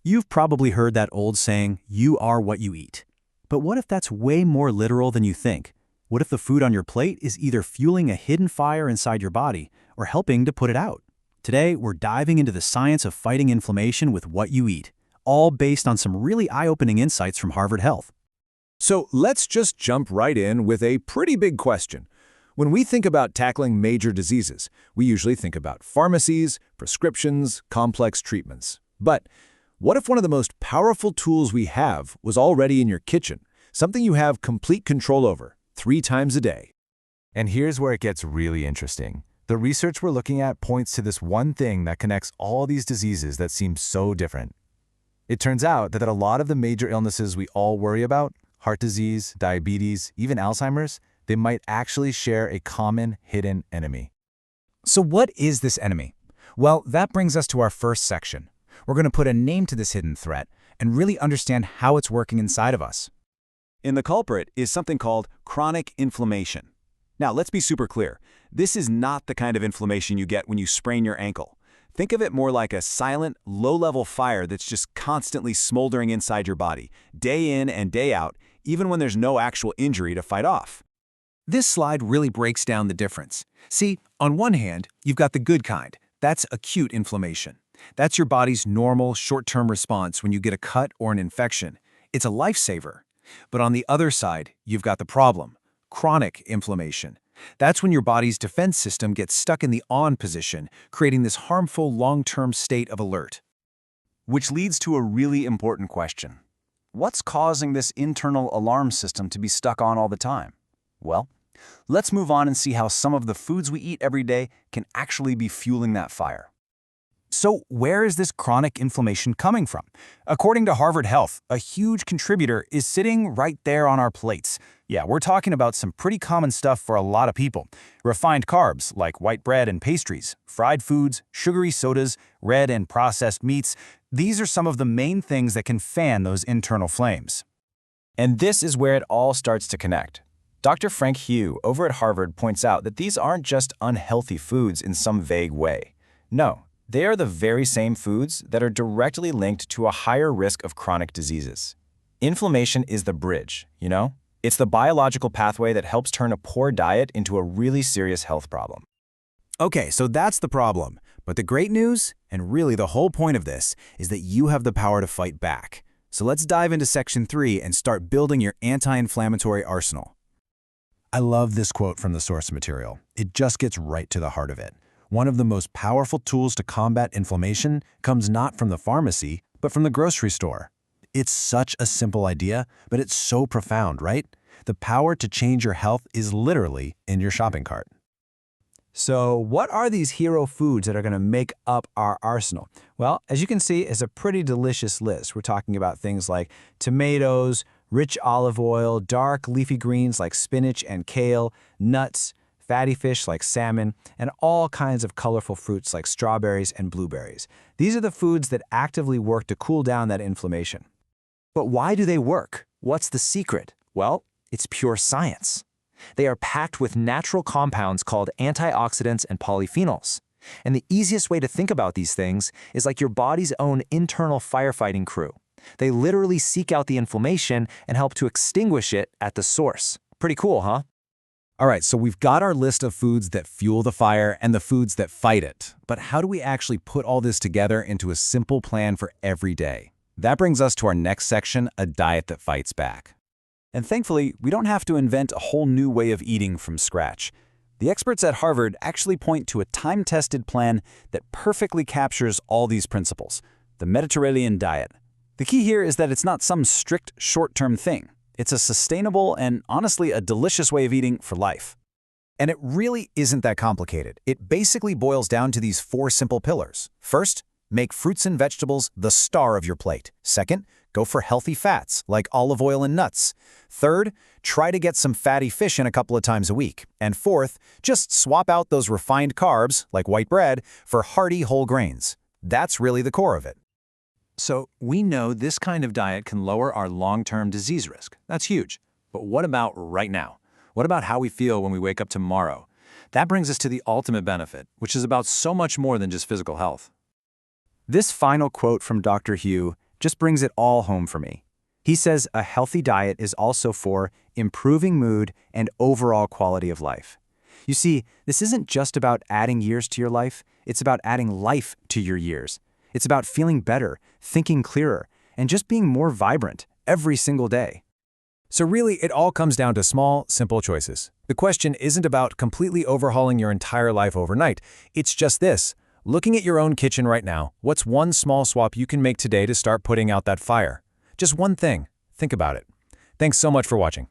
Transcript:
You've probably heard that old saying, you are what you eat. But what if that's way more literal than you think? What if the food on your plate is either fueling a hidden fire inside your body or helping to put it out? Today, we're diving into the science of fighting inflammation with what you eat, all based on some really eye-opening insights from Harvard Health. So let's just jump right in with a pretty big question. When we think about tackling major diseases, we usually think about pharmacies, prescriptions, complex treatments. But what if one of the most powerful tools we have was already in your kitchen, something you have complete control over, 3 times a day? And here's where it gets really interesting. The research we're looking at points to this one thing that connects all these diseases that seem so different. It turns out that a lot of the major illnesses we all worry about, heart disease, diabetes, even Alzheimer's, they might actually share a common hidden enemy. So what is this enemy? Well, that brings us to our first section. We're going to put a name to this hidden threat and really understand how it's working inside of us. And the culprit is something called chronic inflammation. Now, let's be super clear. This is not the kind of inflammation you get when you sprain your ankle. Think of it more like a silent, low-level fire that's just constantly smoldering inside your body, day in and day out, even when there's no actual injury to fight off. This slide really breaks down the difference. See, on one hand, you've got the good kind. That's acute inflammation. That's your body's normal, short-term response when you get a cut or an infection. It's a lifesaver. But on the other side, you've got the problem, chronic inflammation. That's when your body's defense system gets stuck in the on position, creating this harmful long-term state of alert. Which leads to a really important question. What's causing this internal alarm system to be stuck on all the time? Well, let's move on and see how some of the foods we eat every day can actually be fueling that fire. So where is this chronic inflammation coming from? According to Harvard Health, a huge contributor is sitting right there on our plates. Yeah, we're talking about some pretty common stuff for a lot of people. Refined carbs, like white bread and pastries, fried foods, sugary sodas, red and processed meats. These are some of the main things that can fan those internal flames. And this is where it all starts to connect. Dr. Frank Hugh over at Harvard points out that these aren't just unhealthy foods in some vague way. No, they are the very same foods that are directly linked to a higher risk of chronic diseases. Inflammation is the bridge, you know? It's the biological pathway that helps turn a poor diet into a really serious health problem. Okay, so that's the problem. But the great news, and really the whole point of this, is that you have the power to fight back. So let's dive into Section 3 and start building your anti-inflammatory arsenal. I love this quote from the source material. It just gets right to the heart of it. One of the most powerful tools to combat inflammation comes not from the pharmacy, but from the grocery store. It's such a simple idea, but it's so profound, right? The power to change your health is literally in your shopping cart. So what are these hero foods that are going to make up our arsenal? Well, as you can see, it's a pretty delicious list. We're talking about things like tomatoes, rich olive oil, dark leafy greens like spinach and kale, nuts, fatty fish like salmon, and all kinds of colorful fruits like strawberries and blueberries. These are the foods that actively work to cool down that inflammation. But why do they work? What's the secret? Well, it's pure science. They are packed with natural compounds called antioxidants and polyphenols. And the easiest way to think about these things is like your body's own internal firefighting crew. They literally seek out the inflammation and help to extinguish it at the source. Pretty cool, huh? All right, so we've got our list of foods that fuel the fire and the foods that fight it. But how do we actually put all this together into a simple plan for every day? That brings us to our next section, a diet that fights back. And thankfully, we don't have to invent a whole new way of eating from scratch. The experts at Harvard actually point to a time-tested plan that perfectly captures all these principles, the Mediterranean diet. The key here is that it's not some strict short-term thing. It's a sustainable and honestly a delicious way of eating for life. And it really isn't that complicated. It basically boils down to these 4 simple pillars. First, make fruits and vegetables the star of your plate. Second, go for healthy fats like olive oil and nuts. Third, try to get some fatty fish in a couple of times a week. And fourth, just swap out those refined carbs like white bread for hearty whole grains. That's really the core of it. So we know this kind of diet can lower our long-term disease risk. That's huge. But what about right now? What about how we feel when we wake up tomorrow? That brings us to the ultimate benefit, which is about so much more than just physical health. This final quote from Dr. Hugh just brings it all home for me. He says a healthy diet is also for improving mood and overall quality of life. You see, this isn't just about adding years to your life, it's about adding life to your years. It's about feeling better, thinking clearer, and just being more vibrant every single day. So really, it all comes down to small, simple choices. The question isn't about completely overhauling your entire life overnight. It's just this. Looking at your own kitchen right now, what's one small swap you can make today to start putting out that fire? Just one thing. Think about it. Thanks so much for watching.